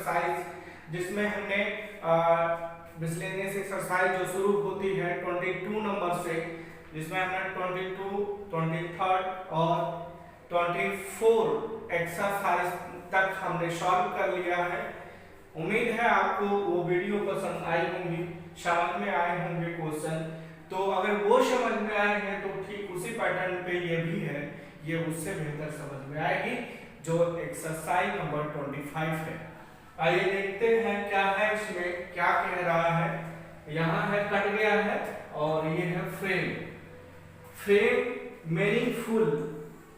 Exercise जिसमें हमने miscellaneous exercise जो शुरू होती है 22 नंबर से, जिसमें हमने 22, 23 और 24 एक्सरसाइज तक हमने सॉल्व कर लिया है। उम्मीद है आपको वो वीडियो पसंद आई होंगी, समझ में आए होंगे क्वेश्चन। तो अगर वो समझ में आए हैं तो ठीक उसी पैटर्न पे ये भी है, ये उससे बेहतर समझ में आएगी जो एक्सरसाइज नंबर 25 है। आइए देखते हैं क्या है इसमें, क्या कह रहा है। यहाँ है कट गया है और ये है frame. Frame meaningful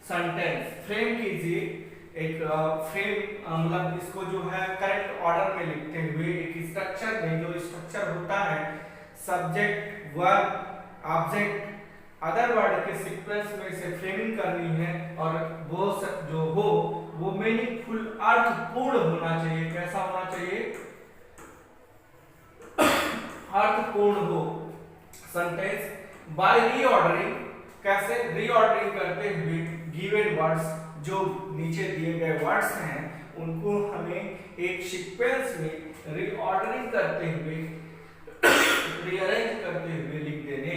sentence. Frame कीजिए एक फ्रेम, मतलब इसको जो है करेक्ट ऑर्डर में लिखते हुए एक स्ट्रक्चर में, जो स्ट्रक्चर होता है subject verb object other word के सीक्वेंस में से फ्रेमिंग करनी है और वो जो हो वो मीनिंगफुल अर्थपूर्ण होना चाहिए। कैसा होना चाहिए? अर्थपूर्ण हो सेंटेंस। बाय रीऑर्डरिंग, कैसे? रीऑर्डरिंग करते हुए गिवन वर्ड्स, जो नीचे दिए गए वर्ड्स हैं उनको हमें एक सीक्वेंस में रीऑर्डरिंग करते हुए रीअरेंज करते हुए लिख देने।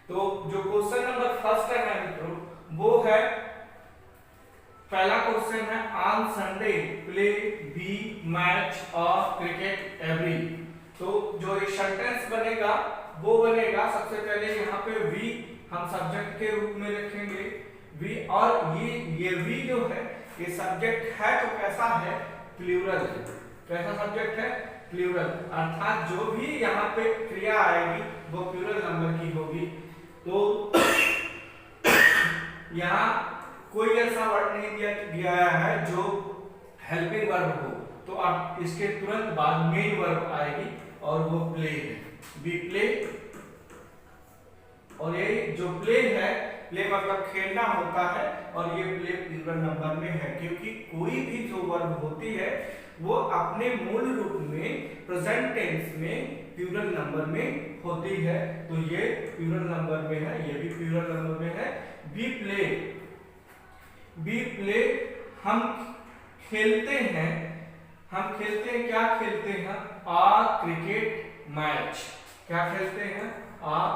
तो जो क्वेश्चन नंबर फर्स्ट है मित्रों, वो है पहला क्वेश्चन है on Sunday play be match of cricket every. तो जो ये सेंटेंस बनेगा वो बनेगा, सबसे पहले यहाँ पे वी हम सब्जेक्ट के रूप में रखेंगे वी, और ये वी जो है ये सब्जेक्ट है तो कैसा है? प्लूरल। कैसा सब्जेक्ट है? प्लूरल, अर्थात जो भी यहाँ पे क्रिया आएगी वो प्लूरल नंबर की होगी। तो यहाँ कोई ऐसा वर्ड नहीं दिया गया है जो हेल्पिंग वर्ब हो, तो अब इसके तुरंत बाद मेन वर्ब आएगी और वो प्ले है, बी प्ले। और ये जो प्ले है, प्ले मतलब खेलना होता है और ये प्ले प्लूरल नंबर में है, क्योंकि कोई भी जो वर्ब होती है वो अपने मूल रूप में प्रेजेंट टेंस में प्लूरल नंबर में होती है। तो ये प्लूरल नंबर में है, ये भी प्लूरल नंबर में है। बी प्ले, बी प्ले हम खेलते हैं, हम खेलते हैं, क्या खेलते हैं? A cricket match. क्या खेलते हैं? A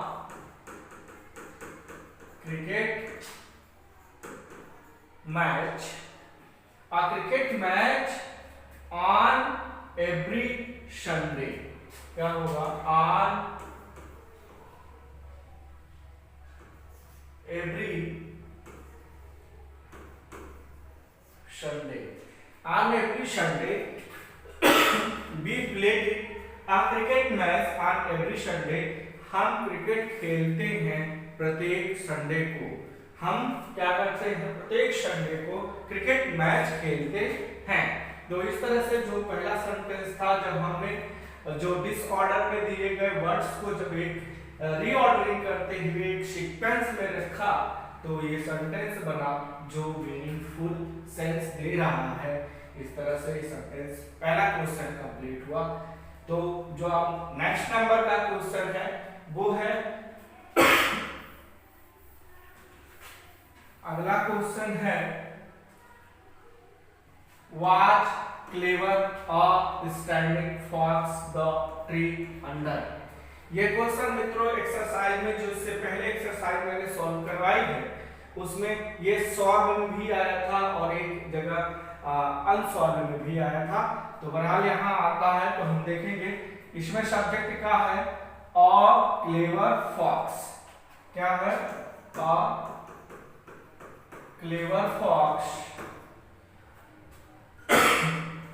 cricket match, a cricket match on every Sunday। क्या होगा? on every Sunday, on every Sunday we play a cricket match on every Sunday। हम क्रिकेट खेलते हैं प्रत्येक संडे को। हम क्या करते हैं? प्रत्येक संडे को क्रिकेट मैच खेलते हैं। तो इस तरह से जो पहला सेंटेंस था, जब हमने जो डिसऑर्डर में दिए गए वर्ड्स को जब एक रीऑर्डरिंग करते हुए एक सीक्वेंस में रखा, तो ये सेंटेंस बना जो मीनिंगफुल सेंस दे रहा है। इस तरह से ये सेंटेंस पहला क्वेश्चन कंप्लीट हुआ। तो जो अब नेक्स्ट नंबर का क्वेश्चन है वो है, अगला क्वेश्चन है watch clever a standing fox the tree under. ये क्वेश्चन मित्रों एक्सरसाइज में, जो इससे पहले एक्सरसाइज मैंने सॉल्व करवाई है, उसमें ये सॉल्व में भी आया था और एक जगह अनसॉल्व में भी आया था। तो बहरहाल यहाँ आता है तो हम देखेंगे। इसमें सब्जेक्ट क्या है? A clever fox. क्या है? A clever fox.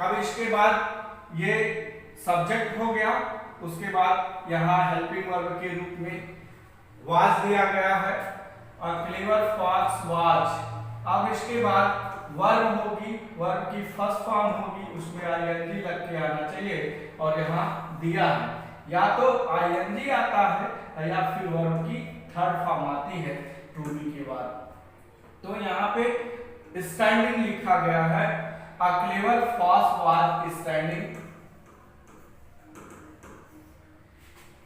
अब इसके बाद ये सब्जेक्ट हो गया, उसके बाद यहाँ हेल्पिंग वर्ब के रूप में वाज दिया गया है और क्लेवर फॉक्स वाज। अब इसके बाद वर्ब होगी, वर्ब की फर्स्ट फॉर्म होगी, उसमें आईएनजी लग के आना चाहिए और यहाँ दिया है या तो आईएनजी आता है या फिर वर्ब की थर्ड फॉर्म आती है टू बी के बाद। तो यहाँ पे स्टैंडिंग लिखा गया है, a clever fox was standing.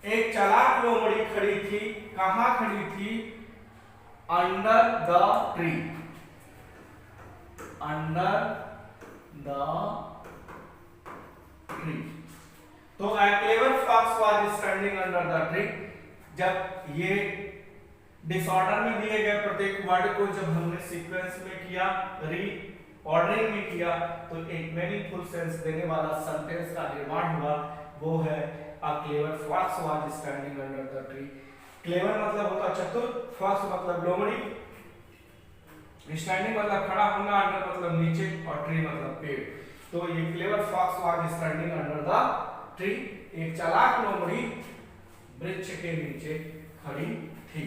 एक चालाक लोमड़ी खड़ी थी। कहाँ खड़ी थी? Under the tree. Under the tree. तो a clever fox was standing under the tree. जब ये डिसऑर्डर में दिए गए प्रत्येक वर्ड को जब हमने सीक्वेंस में किया, री ऑर्डरिंग में किया, तो एक मीनिंगफुल सेंस देने वाला सेंटेंस का निर्माण हुआ, वो है a clever fox was standing under the tree. Clever मतलब होता चतुर, फॉक्स मतलब लोमड़ी, स्टैंडिंग मतलब खड़ा होना, अंडर मतलब नीचे, और ट्री मतलब पेड़। तो ये clever fox was standing under the tree, एक चालाक लोमड़ी वृक्ष के नीचे खड़ी थी।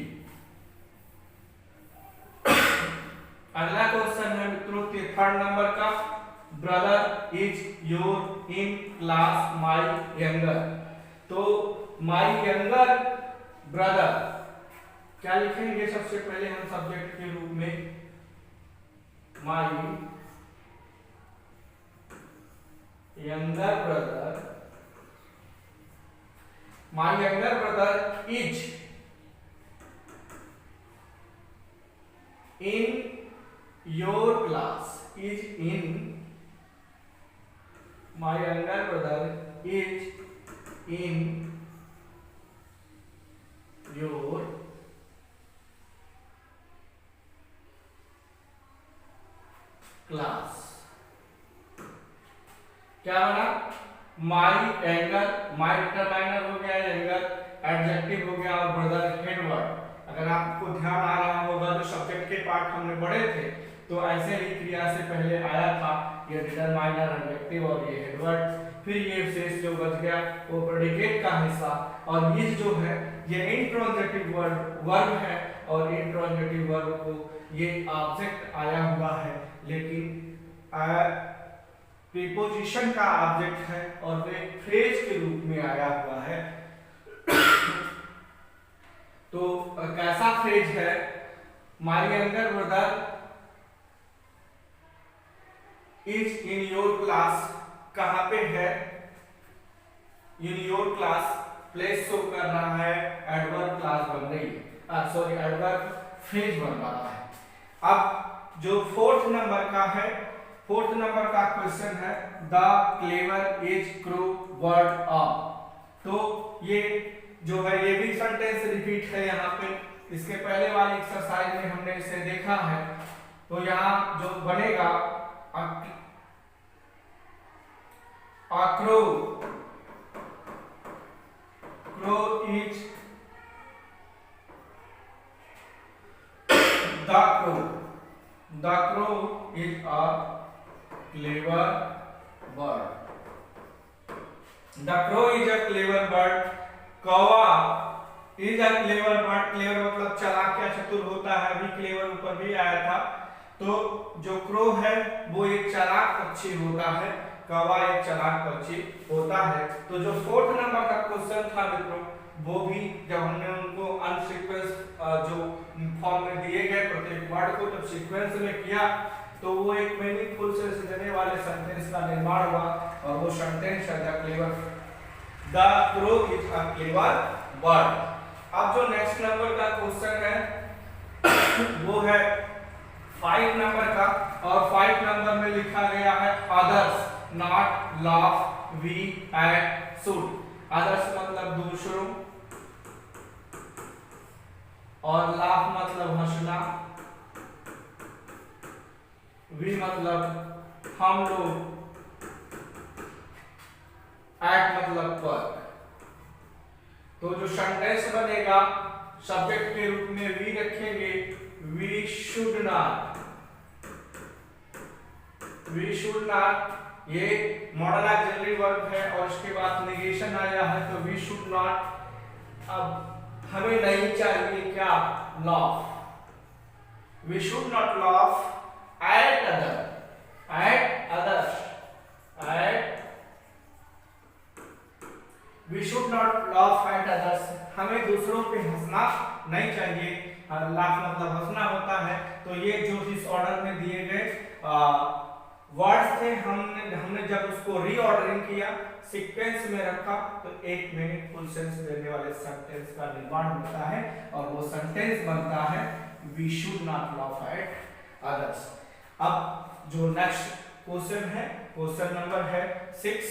अगला क्वेश्चन है मित्रों थर्ड नंबर का, brother is your in class my younger. तो माय यंगर ब्रदर क्या लिखेंगे? सबसे पहले हम सब्जेक्ट के रूप में my younger brother, my younger brother is in your class, is in, my younger brother is in your class. क्या बना? माई एंगर, माई डिटरमाइनर हो गया, एंगर एडजेक्टिव हो गया, और ब्रदर हेड वर्ड। अगर आपको ध्यान आ रहा होगा तो सब्जेक्ट के पार्ट हमने पढ़े थे, तो ऐसे ही क्रिया से पहले आया था ये डिटरमाइनर, एडजेक्टिव और ये हेड वर्ड, फिर ये शेष जो बच गया वो प्रेडिकेट का हिस्सा, और इस जो है ये इंट्रांजिटिव वर्ब है, और इंट्रांजिटिव वर्ब को ये ऑब्जेक्ट आया हुआ है, लेकिन प्रीपोजिशन का ऑब्जेक्ट है और वे फ्रेज के रूप में आया हुआ है। तो कैसा फ्रेज है? My younger brother is in your class, कहां पे है? In your class place show कर रहा है, एडवर्ब क्लास बन रही है, सॉरी एडवर्ब फ्रेज बन रहा है। अब जो फोर्थ नंबर का है, फोर्थ नंबर का क्वेश्चन है the clever is crew word up. तो ये जो है ये भी सेंटेंस रिपीट है यहाँ पे, इसके पहले वाली एक्सरसाइज में हमने इसे देखा है। तो यहाँ जो बनेगा crow, crow is the crow, the crow is a clever bird, the crow is a clever bird, कौवा is a clever bird, clever मतलब चालाक या चतुर होता है, अभी clever ऊपर भी आया था। तो जो क्रो है वो एक चालाक पक्षी होता है, कौवा एक चालाक पक्षी होता है। तो जो फोर्थ नंबर का क्वेश्चन था मित्रों, वो भी जब हमने उनको अनसीक्वेंस जो फॉर्म में दिए गए प्रत्येक वर्ड को जब सीक्वेंस में किया, तो वो एक मीनिंगफुल सेंस देने वाले सेंटेंस का निर्माण हुआ, और वो सेंटेंस है the clever, the crow is a clever bird. अब जो नेक्स्ट नंबर का क्वेश्चन है वो है 5 नंबर का, और 5 नंबर में लिखा गया है others not laugh we at should. Others मतलब दूसरों, और लाफ मतलब हंसना, वी मतलब हम लोग, एट मतलब पर। तो जो सेंटेंस बनेगा सब्जेक्ट के रूप में वी रखेंगे, we should not, we should not ये मॉडल ऑक्सिलरी वर्ब है, और इसके बाद नेगेशन आया है, तो वी शुड नॉट। अब हमें नहीं चाहिए क्या? Laugh, we should not laugh at other, at others, at, we should not laugh at others, हमें दूसरों पे हंसना नहीं चाहिए। लाफ मतलब हंसना होता है। तो ये जो इस ऑर्डर में दिए गए वर्ड्स थे, हमने जब उसको रीऑर्डरिंग किया, सीक्वेंस में रखा, तो एक मीनिंगफुल सेंस देने वाले सेंटेंस का निर्माण होता है, और वो सेंटेंस बनता है we should not laugh at others। अब जो नेक्स्ट क्वेश्चन है, क्वेश्चन नंबर है 6,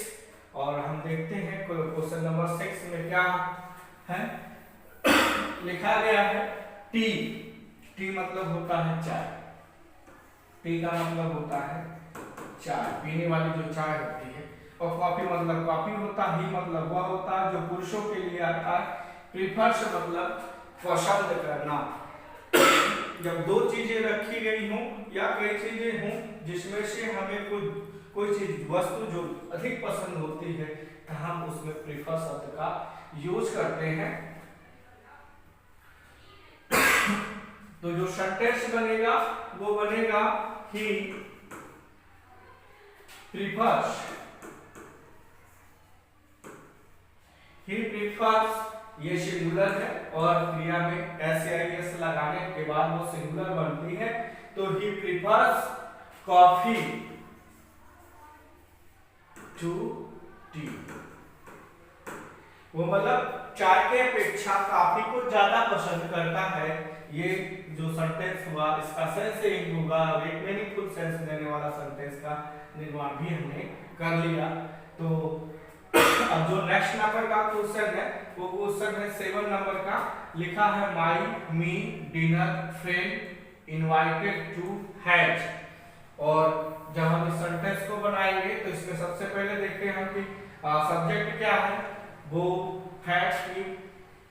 और हम देखते हैं क्वेश्चन नंबर 6 में क्या है लिखा गया है। टी, टी मतलब होता है चाय, टी का मतलब होता है चाय, पीने वाली जो चाय होती है। और कॉफी मतलब कॉफी होता ही मतलब वह होता है जो पुरुषों के लिए आता है। प्रीफर्स मतलब पसंद करना। जब दो चीजें रखी गई हों या कई चीजें हों जिसमें से हमें कोई चीज वस्तु जो अधिक पसंद होती है तो हम उसमें प्रीफर शब्द का यूज करते हैं। तो जो सेंटेंस बनेगा वो बनेगा ही प्रीफर्स, ही प्रीफर्स, ये सिंगुलर है और क्रिया में एस या एस लगाने के बाद वो सिंगुलर बनती है। तो ही प्रीफर्स कॉफी टू टी, वो मतलब चाय के अपेक्षा कॉफी को ज्यादा पसंद करता है। ये जो सेंटेंस हुआ इसका सेंस चेंज होगा, एक मीनिंगफुल सेंस देने वाला सेंटेंस का निर्माण भी हमने कर लिया। तो अब जो नेक्स्ट नंबर का क्वेश्चन है वो क्वेश्चन है 7 नंबर का। लिखा है my me dinner friend invited to has. और जब हम इस सेंटेंस को बनाएंगे तो इसमें सबसे पहले देखते हैं कि सब्जेक्ट क्या है। वो हैज की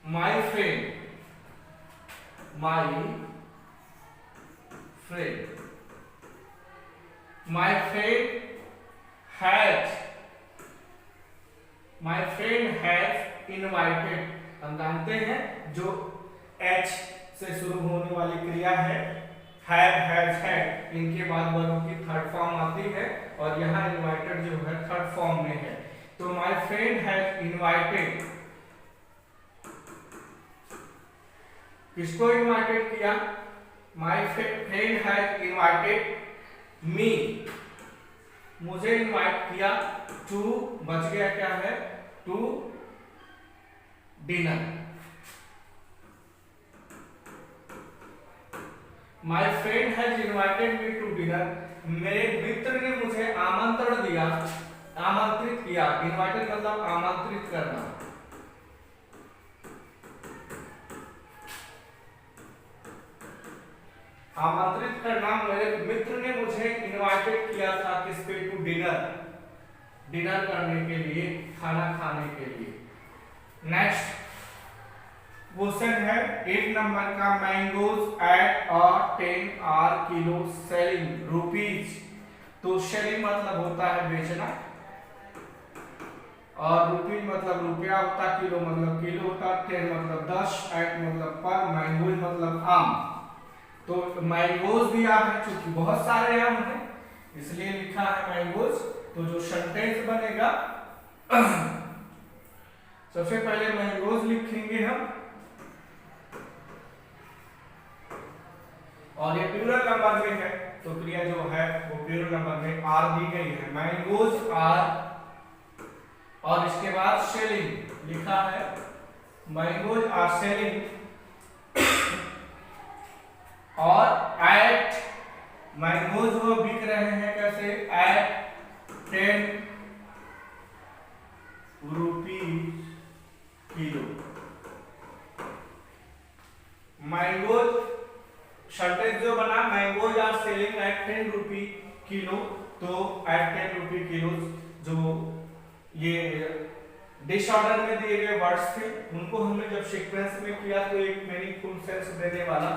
my friend, my friend, my friend has, my friend has invited. हम जानते हैं जो H से शुरू होने वाली क्रिया है हैव, हैज, हैड, इनके बाद वर्ब की थर्ड फॉर्म आती है और यहाँ इनवाइटेड जो है थर्ड फॉर्म में है। तो माई फ्रेंड हैज इनवाइटेड, किसको इनवाइटेड किया? My friend has invited me, मुझे इनवाइट किया। टू बच गया क्या है? To dinner. My friend has invited me to dinner, मेरे मित्र ने मुझे आमंत्रण दिया, आमंत्रित किया। इनवाइटेड मतलब आमंत्रित करना। आमंत्रित करना, मेरे मित्र ने मुझे इनवाइटेड किया था किस पे? टू डिनर, डिनर करने के लिए, खाना खाने के लिए। नेक्स्ट क्वेश्चन है 8 नंबर का। Mangoes at a 10 are kilo selling rupees. तो सेलिंग मतलब होता है बेचना और रुपीज मतलब रुपया होता है, किलो मतलब किलो होता है, 10 मतलब 10, एट मतलब पर, मैंगोज मतलब आम। तो मैंगोज दिया है क्योंकि बहुत सारे आम हैं इसलिए लिखा है मैंगोज। तो जो सेंटेंस बनेगा सबसे पहले मैंगोज लिखेंगे हम और ये प्लूरल नंबर में है तो क्रिया जो है वो प्लूरल नंबर में आर दी गई है। मैंगोज आर, और इसके बाद सेलिंग लिखा है मैंगोज आर सेलिंग और एट, मैंगोज वो बिक रहे हैं कैसे? At 10 rupees kilo. Mangoes sentence जो बना mangoes are selling at 10 rupee kilo. तो एट 10 रुपी किलो जो ये डिसऑर्डर में दिए गए वर्ड्स थे उनको हमने जब सीक्वेंस में किया तो एक मीनिंगफुल सेंस देने वाला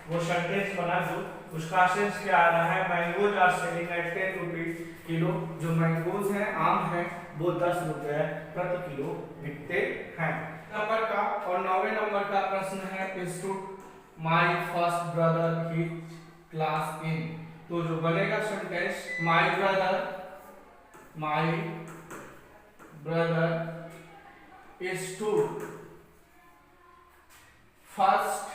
वो सेंटेंस बना। जो उसका सेंस क्या आ रहा है? Mangoes are selling at 10 rupees kilo. जो मैंगोज हैं, आम हैं, वो 10 रुपए प्रति किलो बिकते हैं। नंबर का और 9वें नंबर का प्रश्न है institute my first brother his class in. तो जो बनेगा sentence my brother stood first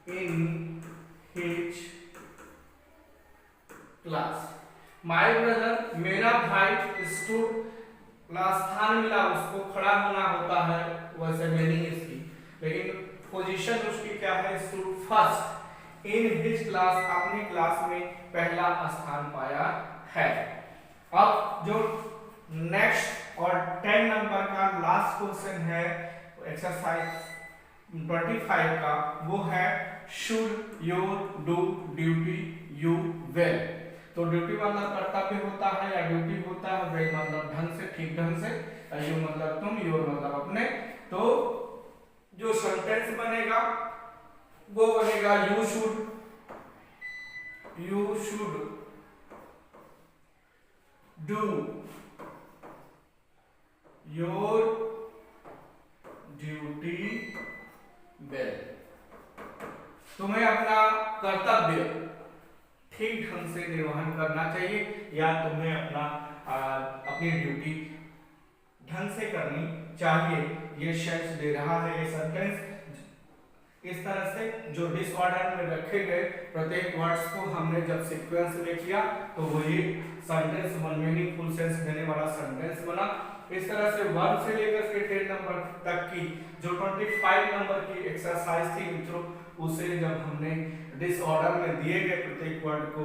in his class. My brother, मेरा भाई stood, स्थान मिला उसको, खड़ा होना होता है वैसे मीनिंग इसकी, लेकिन पोजीशन उसकी क्या है? stood first in his class, अपनी क्लास में पहला स्थान पाया है। अब जो नेक्स्ट और 10 नंबर का लास्ट क्वेश्चन है एक्सरसाइज 25 का, वो है should your do duty you well. तो ड्यूटी मतलब कर्तव्य होता है या ड्यूटी होता है, वेल मतलब ढंग से, ठीक ढंग से, यू मतलब तुम, योर मतलब अपने। तो जो सेंटेंस बनेगा वो बनेगा you should do your duty well. तुम्हें अपना कर्तव्य ठीक ढंग से निर्वहन करना चाहिए या तुम्हें अपनी ड्यूटी ढंग से करनी चाहिए। ये सेंस दे रहा है ये सेंटेंस। इस तरह से जो डिसऑर्डर में रखे गए प्रत्येक वर्ड्स को हमने जब सीक्वेंस में किया तो वही सेंटेंस वन मीनिंगफुल सेंस देने वाला सेंटेंस बना। इस तरह से 1 से लेकर के 10 नंबर तक की जो 25 नंबर की एक्सरसाइज थी मित्रों, उसे जब हमने डिसऑर्डर में दिए गए प्रत्येक वर्ड को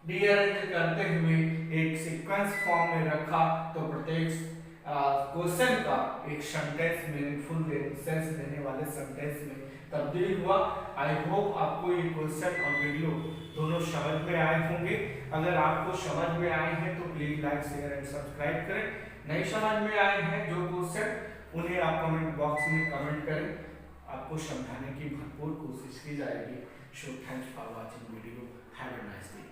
रीअरेंज करते हुए एक सीक्वेंस फॉर्म में रखा तो प्रत्येक क्वेश्चन का एक सेंटेंस मीनिंगफुल सेंस देने वाले सेंटेंस में तब्दील हुआ। आई होप आपको ये क्वेश्चन और वीडियो दोनों समझ में आए होंगे। अगर आपको समझ में आए हैं तो please like share and subscribe करें। नहीं समझ में आए हैं जो क्वेश्चन, उन्हें आप कमेंट बॉक्स में कमेंट करें, आपको समझाने की भरपूर कोशिश की जाएगी। So thanks for watching video, have a nice day.